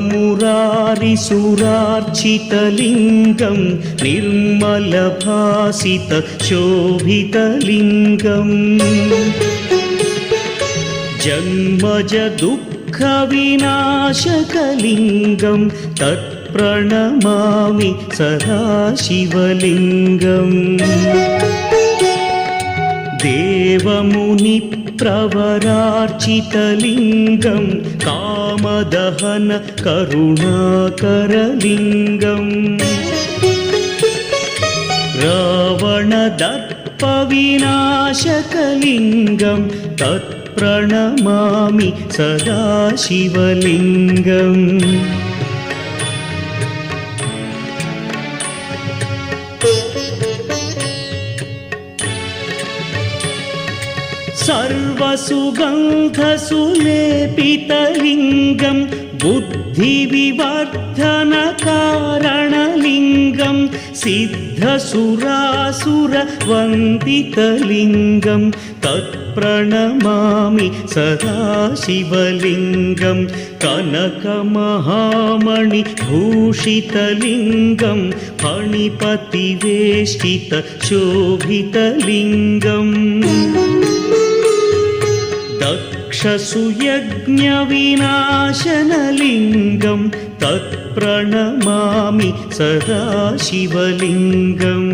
मुरारिसुरार्चितलिङ्गं निर्मलभासितशोभितलिङ्गम् जन्मजदुःखविनाशकलिङ्गं तत्प्रणमामि सदा शिवलिङ्गम् देवमुनिप्रवरार्चितलिङ्गं कामदहन करुणाकरलिङ्गम् रावणदर्पविनाशकलिङ्गं तत्प्रणमामि सदा शिवलिङ्गम् सर्वसुगन्धसुलेपितलिङ्गं बुद्धिविवर्धनकारणलिङ्गं सिद्धसुरासुरवन्दितलिङ्गं तत्प्रणमामि सदा शिवलिङ्गं कनकमहामणिभूषितलिङ्गं फणिपतिवेष्टितशोभितलिङ्गम् दक्षसुयज्ञविनाशनलिङ्गं तत्प्रणमामि सदा शिवलिङ्गम्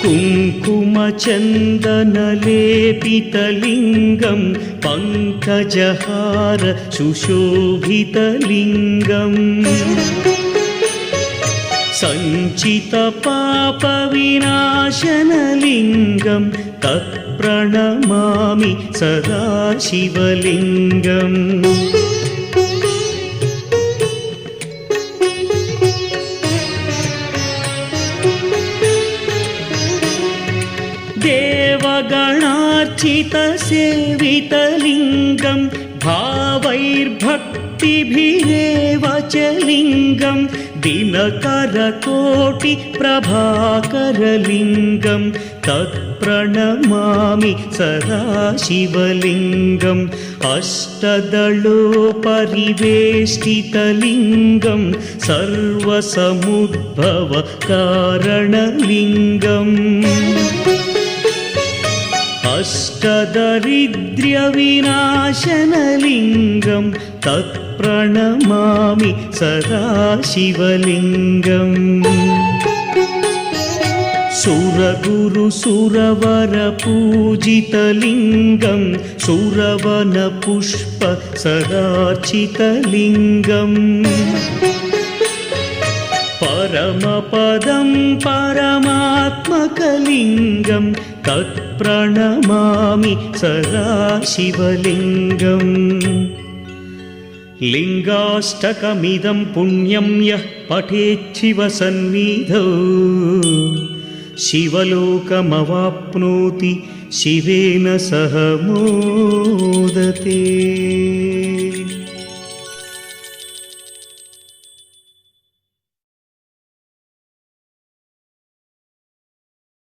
कुङ्कुमचन्दनलेपितलिङ्गं पङ्कजहार सुशोभितलिङ्गम् सञ्चितपापविनाशनलिङ्गं तत्प्रणमामि सदा शिवलिङ्गम् देवगणार्चितसेवितलिङ्गं भावैर्भक्तिभिरेव च लिङ्गं दिनकरकोटिप्रभाकरलिङ्गं तत्प्रणमामि सदा शिवलिङ्गम् अष्टदलोपरिवेष्टितलिङ्गं सर्वसमुद्भवकारणलिङ्गम् अष्टदरिद्र्यविनाशनलिङ्गं तत्प्रणमामि सदा शिवलिङ्गम् सुरगुरुसुरवरपूजितलिङ्गं सुरवनपुष्प सदार्चितलिङ्गम् परमपदं परमात्मकलिङ्गं तत्प्रणमामि सदा शिवलिङ्गम् लिङ्गाष्टकमिदं पुण्यं यः पठेच्छिवसन्निधौ शिवलोकमवाप्नोति शिवेन सह मोदते।